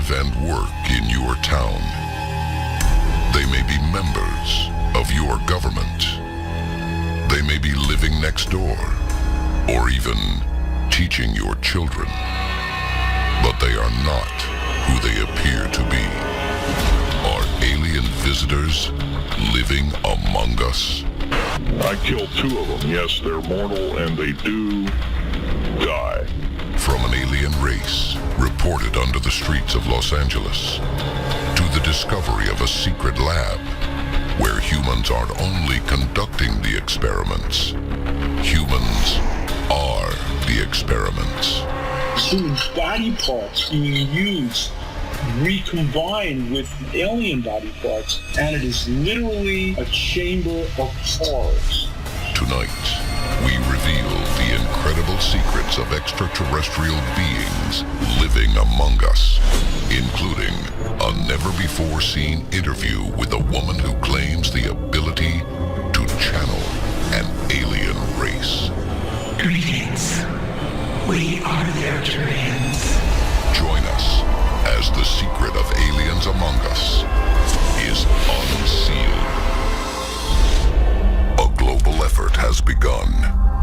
live and work in your town. They may be members of your government. They may be living next door, or even teaching your children. But they are not who they appear to be. Are alien visitors living among us? I killed 2 of them. Yes, they're mortal and they do die. From an alien race reported under the streets of Los Angeles to the discovery of a secret lab where humans aren't only conducting the experiments, humans are the experiments. Human body parts being used, recombined with alien body parts, and it is literally a chamber of horrors. Tonight, we reveal the incredible secrets of extraterrestrial beings living among us, including a never-before-seen interview with a woman who claims the ability to channel an alien race. Greetings. We are the Arcturians. Join us as the secret of aliens among us is unsealed. A global effort has begun.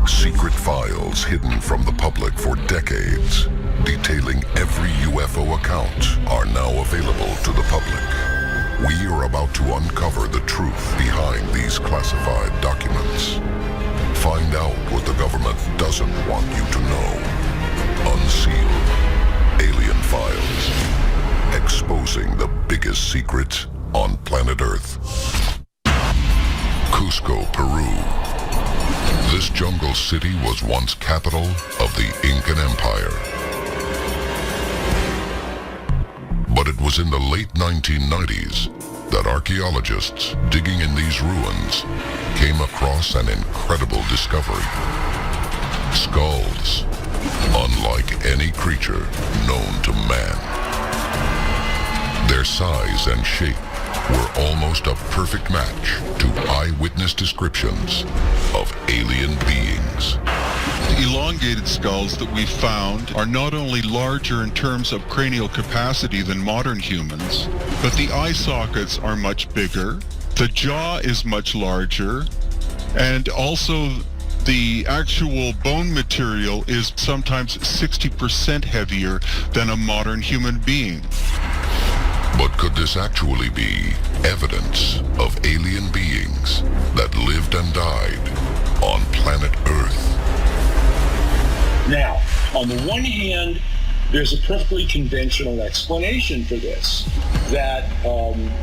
Secret files hidden from the public for decades, detailing every UFO account, are now available to the public. We are about to uncover the truth behind these classified documents. Find out what the government doesn't want you to know. Unsealed Alien Files. Exposing the biggest secret on planet Earth. Cusco, Peru. This jungle city was once capital of the Incan Empire. But it was in the late 1990s that archaeologists digging in these ruins came across an incredible discovery. Skulls, unlike any creature known to man. Their size and shape were almost a perfect match to eyewitness descriptions of alien beings. The elongated skulls that we found are not only larger in terms of cranial capacity than modern humans, but the eye sockets are much bigger, the jaw is much larger, and also the actual bone material is sometimes 60% heavier than a modern human being. But could this actually be evidence of alien beings that lived and died on planet Earth? Now, on the one hand, there's a perfectly conventional explanation for this, that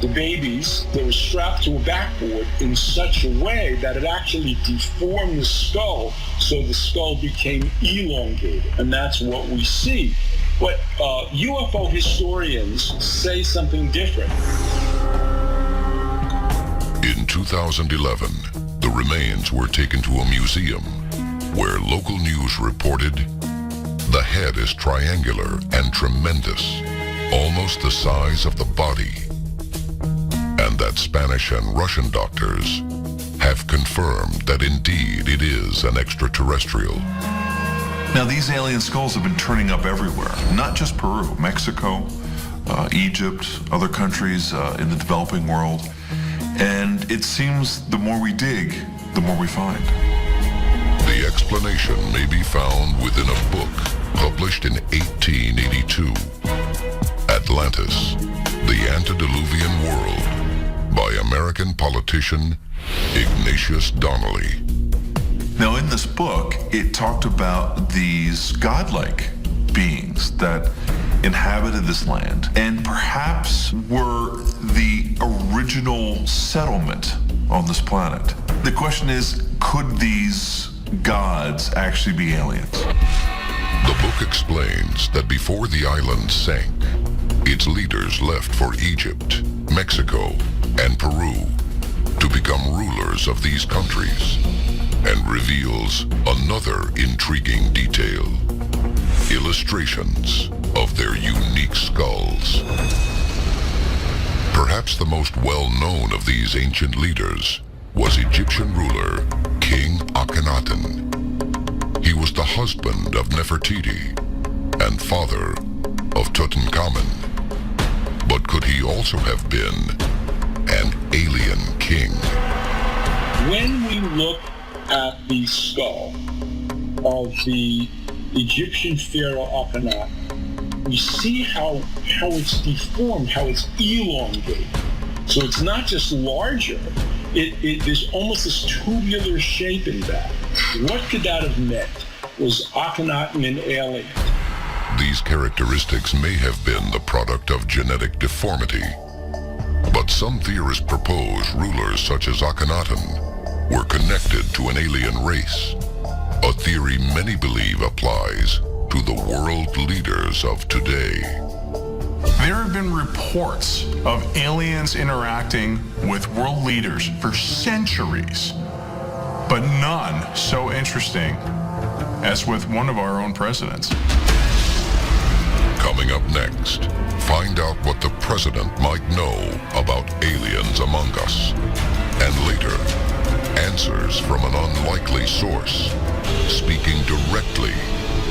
the babies, they were strapped to a backboard in such a way that it actually deformed the skull, so the skull became elongated, and that's what we see. But UFO historians say something different. In 2011, the remains were taken to a museum where local news reported the head is triangular and tremendous, almost the size of the body, and that Spanish and Russian doctors have confirmed that indeed it is an extraterrestrial. Now, these alien skulls have been turning up everywhere, not just Peru, Mexico, Egypt, other countries in the developing world. And it seems the more we dig, the more we find. The explanation may be found within a book published in 1882, Atlantis, the Antediluvian World, by American politician Ignatius Donnelly. Now, in this book, it talked about these godlike beings that inhabited this land and perhaps were the original settlement on this planet. The question is, could these gods actually be aliens? The book explains that before the island sank, its leaders left for Egypt, Mexico, and Peru to become rulers of these countries, and reveals another intriguing detail: illustrations of their unique skulls. Perhaps the most well-known of these ancient leaders was Egyptian ruler King Akhenaten. He was the husband of Nefertiti and father of Tutankhamun. could he also have been an alien king? When we look at the skull of the Egyptian pharaoh Akhenaten, we see how it's deformed, how it's elongated. So it's not just larger, there's almost this tubular shape in that. What could that have meant? Was Akhenaten an alien? These characteristics may have been the product of genetic deformity. But some theorists propose rulers such as Akhenaten were connected to an alien race, a theory many believe applies to the world leaders of today. There have been reports of aliens interacting with world leaders for centuries, but none so interesting as with one of our own presidents. Coming up next, find out what the president might know about aliens among us. And later, answers from an unlikely source, speaking directly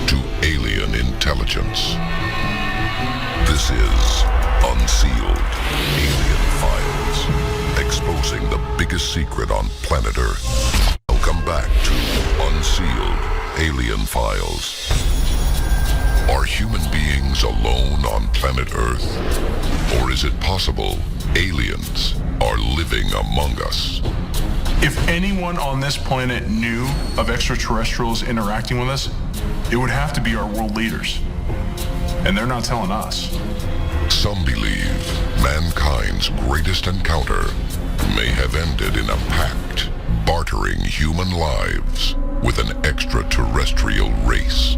to alien intelligence. This is Unsealed Alien Files, exposing the biggest secret on planet Earth. Welcome back to Unsealed Alien Files. Are human beings alone on planet Earth? Or is it possible aliens are living among us? If anyone on this planet knew of extraterrestrials interacting with us, it would have to be our world leaders. And they're not telling us. Some believe mankind's greatest encounter may have ended in a pact bartering human lives with an extraterrestrial race.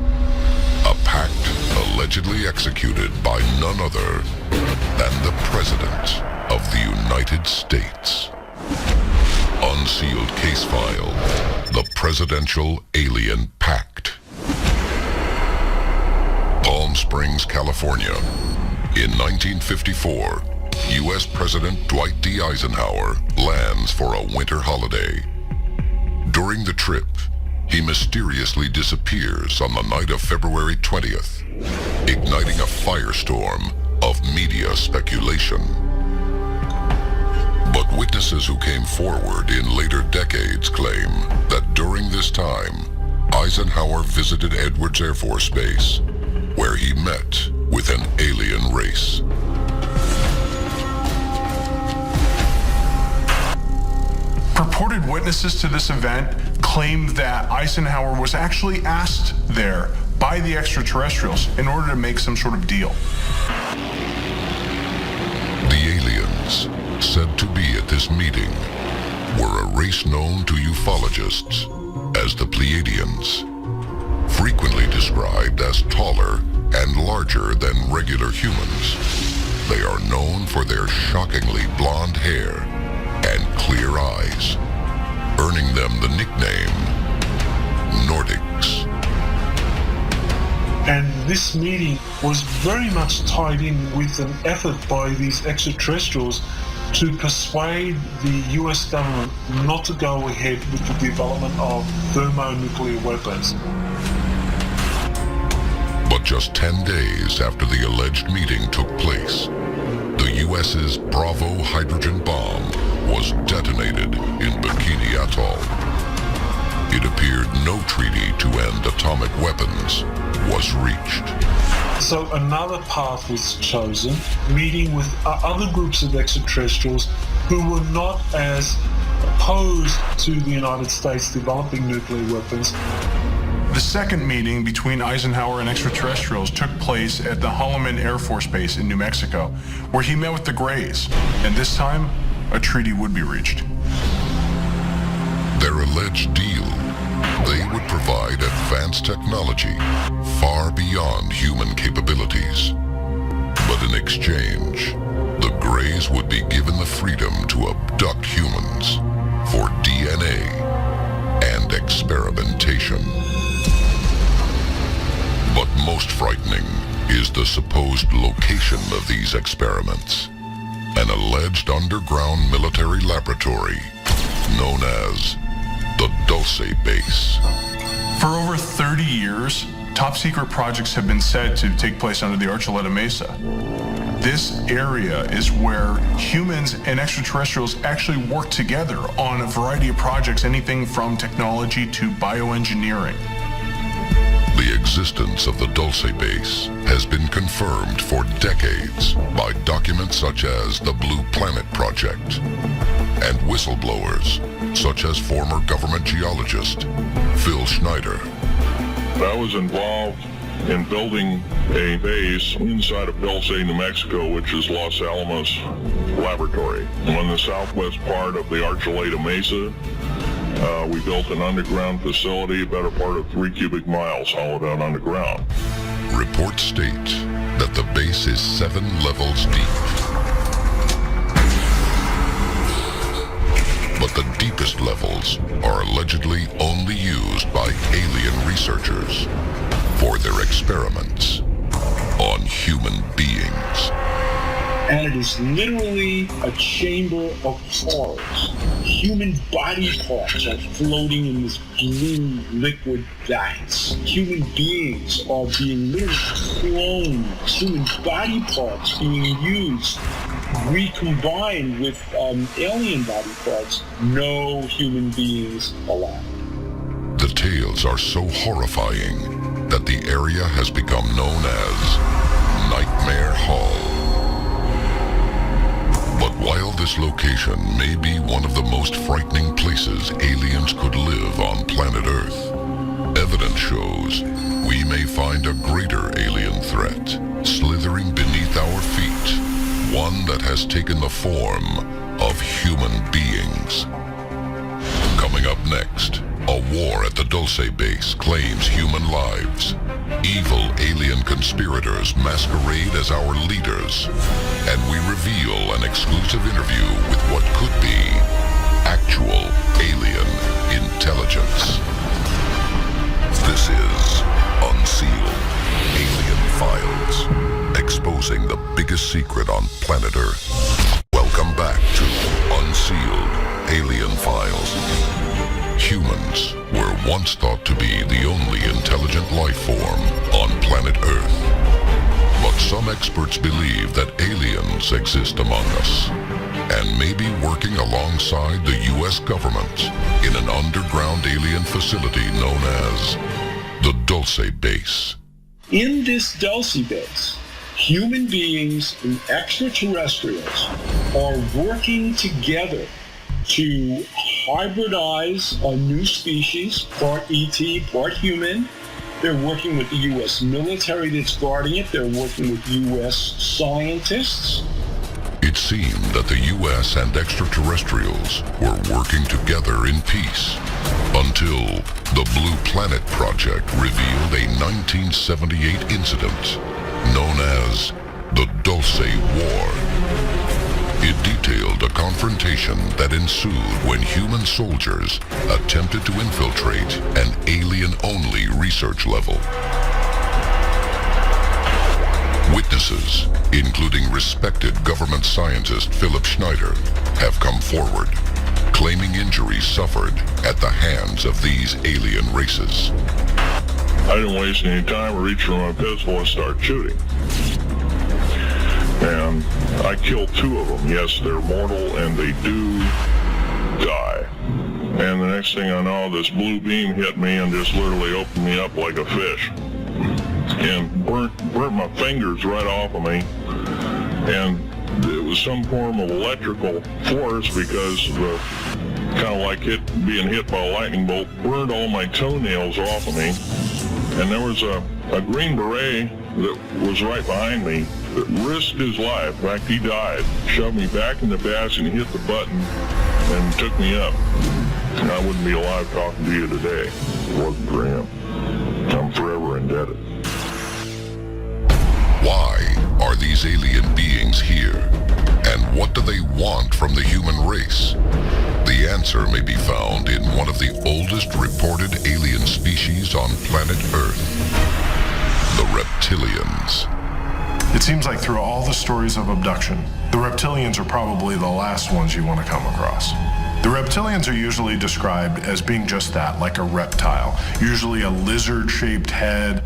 A pact allegedly executed by none other than the President of the United States. Unsealed case file, the Presidential Alien Pact. Palm Springs, California. In 1954, U.S. President Dwight D. Eisenhower lands for a winter holiday. During the trip, he mysteriously disappears on the night of February 20th, igniting a firestorm of media speculation. But witnesses who came forward in later decades claim that during this time, Eisenhower visited Edwards Air Force Base, where he met with an alien race. Purported witnesses to this event claimed that Eisenhower was actually asked there by the extraterrestrials in order to make some sort of deal. The aliens, said to be at this meeting, were a race known to ufologists as the Pleiadians, frequently described as taller and larger than regular humans. They are known for their shockingly blonde hair and clear eyes, earning them the nickname Nordics. And this meeting was very much tied in with an effort by these extraterrestrials to persuade the US government not to go ahead with the development of thermonuclear weapons. But just 10 days after the alleged meeting took place, the US's Bravo hydrogen bomb was detonated in Bikini Atoll. It appeared no treaty to end atomic weapons was reached. So another path was chosen, meeting with other groups of extraterrestrials who were not as opposed to the United States developing nuclear weapons. The second meeting between Eisenhower and extraterrestrials took place at the Holloman Air Force Base in New Mexico, where he met with the Greys, and this time, a treaty would be reached. Their alleged deal, they would provide advanced technology far beyond human capabilities. But in exchange, the Greys would be given the freedom to abduct humans for DNA and experimentation. But most frightening is the supposed location of these experiments. An alleged underground military laboratory known as the Dulce Base. For over 30 years, top secret projects have been said to take place under the Archuleta Mesa. This area is where humans and extraterrestrials actually work together on a variety of projects, anything from technology to bioengineering. The existence of the Dulce base has been confirmed for decades by documents such as the Blue Planet Project and whistleblowers such as former government geologist Phil Schneider. I was involved in building a base inside of Dulce, New Mexico, which is Los Alamos Laboratory. On the southwest part of the Archuleta Mesa, we built an underground facility, a better part of 3 cubic miles hollowed out underground. Reports state that the base is 7 levels deep. But the deepest levels are allegedly only used by alien researchers for their experiments on human beings. And it is literally a chamber of horrors. Human body parts are floating in this blue liquid gas. Human beings are being literally cloned. Human body parts being used, recombined with alien body parts. No human beings allowed. The tales are so horrifying that the area has become known as Nightmare Hall. But while this location may be one of the most frightening places aliens could live on planet Earth, evidence shows we may find a greater alien threat slithering beneath our feet, one that has taken the form of human beings. Coming up next, a war at the Dulce base claims human lives. Evil alien conspirators masquerade as our leaders, and we reveal an exclusive interview with what could be actual alien intelligence. This is Unsealed Alien Files, exposing the biggest secret on planet Earth. Welcome back to Unsealed Alien Files. Humans were once thought to be the only intelligent life form on planet Earth. But some experts believe that aliens exist among us and may be working alongside the U.S. government in an underground alien facility known as the Dulce base. In this Dulce base, human beings and extraterrestrials are working together to hybridize a new species, part ET, part human. They're working with the U.S. military that's guarding it. They're working with U.S. scientists. It seemed that the U.S. and extraterrestrials were working together in peace until the Blue Planet Project revealed a 1978 incident known as the Dulce War. It detailed a confrontation that ensued when human soldiers attempted to infiltrate an alien-only research level. Witnesses, including respected government scientist Philip Schneider, have come forward, claiming injuries suffered at the hands of these alien races. I didn't waste any time. I reached for my pistol and started shooting. And I killed 2 of them. Yes, they're mortal and they do die. And the next thing I know, this blue beam hit me and just literally opened me up like a fish. And burnt my fingers right off of me. And it was some form of electrical force because the kind of like being hit by a lightning bolt, burned all my toenails off of me. And there was a Green Beret that was right behind me that risked his life. In fact, he died. Shoved me back in the basket and hit the button and took me up. And I wouldn't be alive talking to you today if it wasn't for him. I'm forever indebted. Why are these alien beings here? And what do they want from the human race? The answer may be found in one of the oldest reported alien species on planet Earth, the reptilians. It seems like through all the stories of abduction, the reptilians are probably the last ones you want to come across. The reptilians are usually described as being just that, like a reptile. Usually a lizard-shaped head,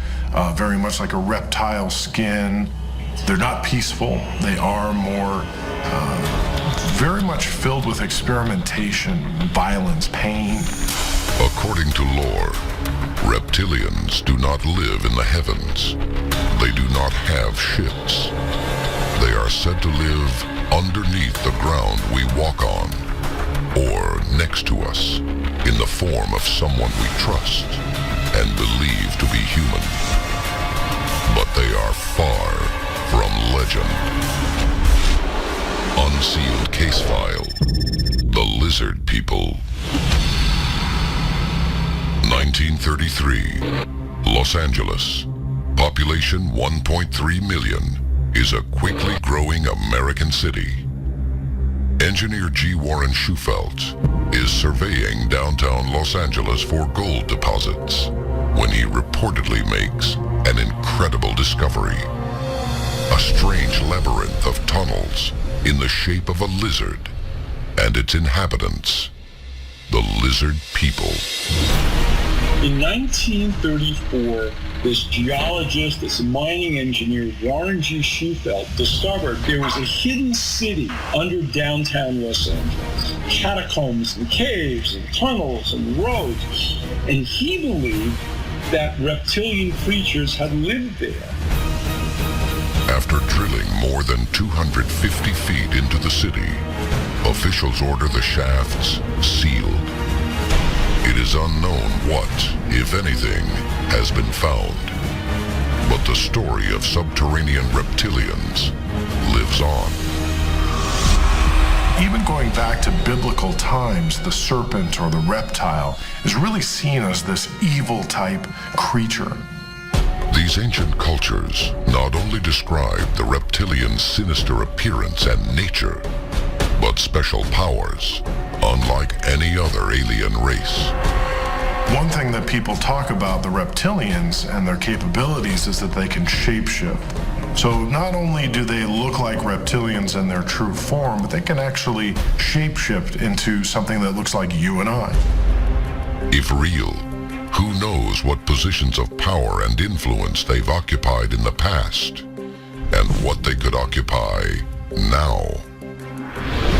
very much like a reptile skin. They're not peaceful. They are more very much filled with experimentation, violence, pain. According to lore, reptilians do not live in the heavens. They do not have ships. They are said to live underneath the ground we walk on, or next to us, in the form of someone we trust and believe to be human. But they are far from legend. Unsealed case file. The Lizard People. 1933. Los Angeles. Population 1.3 million. Is a quickly growing American city. Engineer G. Warren Schufelt is surveying downtown Los Angeles for gold deposits when he reportedly makes an incredible discovery. A strange labyrinth of tunnels in the shape of a lizard and its inhabitants, the Lizard People. In 1934, this geologist, this mining engineer, Warren G. Schufelt, discovered there was a hidden city under downtown Los Angeles. Catacombs and caves and tunnels and roads. And he believed that reptilian creatures had lived there. After drilling more than 250 feet into the city, officials order the shafts sealed. It is unknown what, if anything, has been found. But the story of subterranean reptilians lives on. Even going back to biblical times, the serpent or the reptile is really seen as this evil type creature. These ancient cultures not only describe the reptilian's sinister appearance and nature, but special powers, unlike any other alien race. One thing that people talk about the reptilians and their capabilities is that they can shapeshift. So not only do they look like reptilians in their true form, but they can actually shapeshift into something that looks like you and I. If real, who knows what positions of power and influence they've occupied in the past, and what they could occupy now.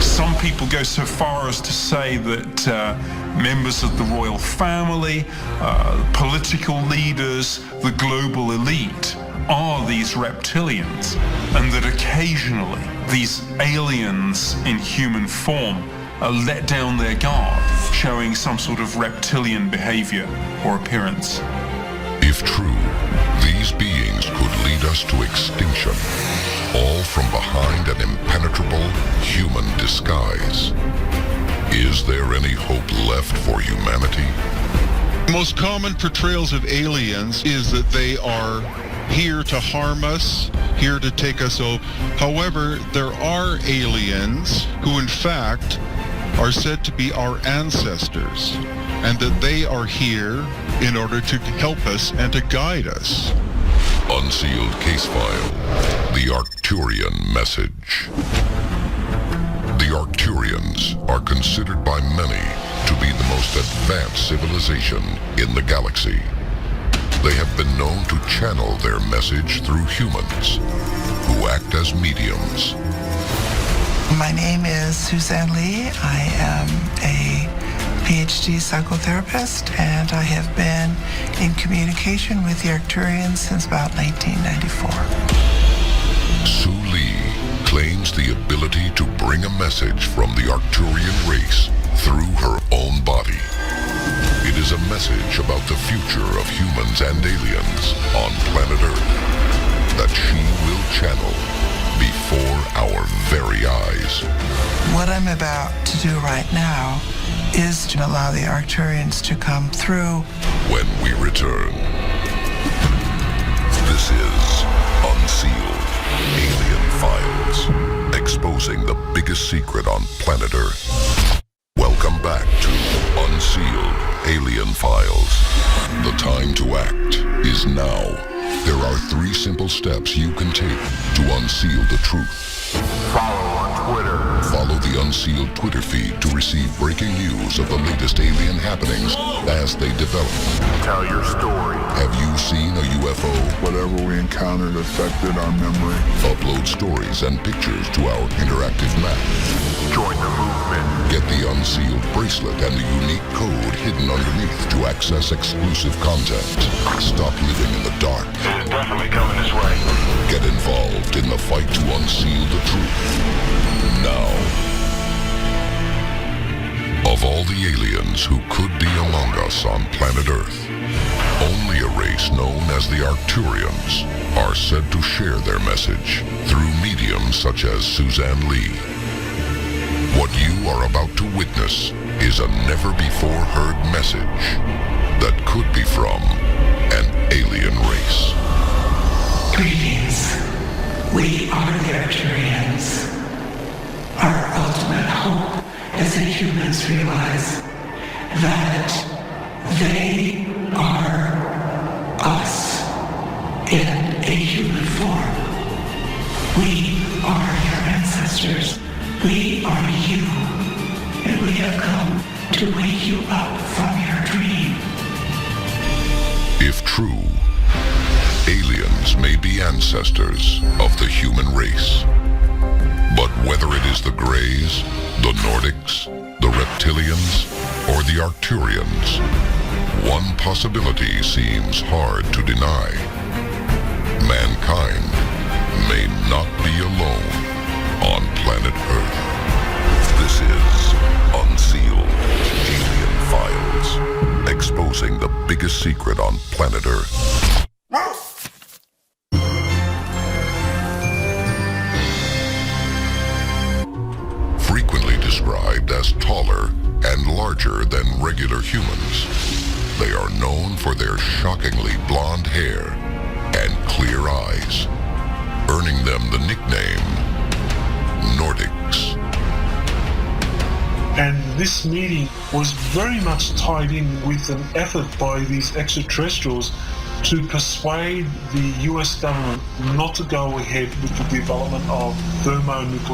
Some people go so far as to say that members of the royal family, political leaders, the global elite are these reptilians, and that occasionally these aliens in human form let down their guard, showing some sort of reptilian behavior or appearance. If true, these beings could lead us to extinction, all from behind an impenetrable human disguise. Is there any hope left for humanity? The most common portrayals of aliens is that they are here to harm us, here to take us over. However, there are aliens who in fact are said to be our ancestors, and that they are here in order to help us and to guide us. Unsealed case file. The Arcturian message. The Arcturians are considered by many to be the most advanced civilization in the galaxy. They have been known to channel their message through humans, who act as mediums. My name is Suzanne Lee. I am a PhD psychotherapist, and I have been in communication with the Arcturians since about 1994. Sue Lee claims the ability to bring a message from the Arcturian race through her own body. It is a message about the future of humans and aliens on planet Earth that she will channel before our very eyes. What I'm about to do right now is to allow the Arcturians to come through. When we return, this is Unsealed Alien Files, exposing the biggest secret on planet Earth. Welcome back to Unsealed Alien Files. The time to act is now. There are 3 simple steps you can take to unseal the truth. Follow on Twitter Follow the Unsealed Twitter feed to receive breaking news of the latest alien happenings as they develop. Tell your story. Have you seen a UFO? Whatever we encountered affected our memory. Upload stories and pictures to our interactive map. Join the movement. Get the Unsealed bracelet and the unique code hidden underneath to access exclusive content. Stop living in the dark. It is definitely coming this way. Get involved in the fight to unseal the truth. Now. Of all the aliens who could be among us on planet Earth, only a race known as the Arcturians are said to share their message through mediums such as Suzanne Lee. What you are about to witness is a never-before-heard message that could be from an alien race. Greetings. We are the Arcturians. Our ultimate hope is that humans realize that they are us in a human form. We are your ancestors. We are you. And we have come to wake you up from your dream. If true, aliens may be ancestors of the human race. But whether it is the Greys, the Nordics, the Reptilians, or the Arcturians, one possibility seems hard to deny. Mankind may not be alone on planet Earth. This is Unsealed Alien Files, exposing the biggest secret on planet Earth. Frequently described as taller and larger than regular humans, they are known for their shockingly blonde hair and clear eyes, earning them the nickname Nordics. And this meeting was very much tied in with an effort by these extraterrestrials to persuade the US government not to go ahead with the development of thermonuclear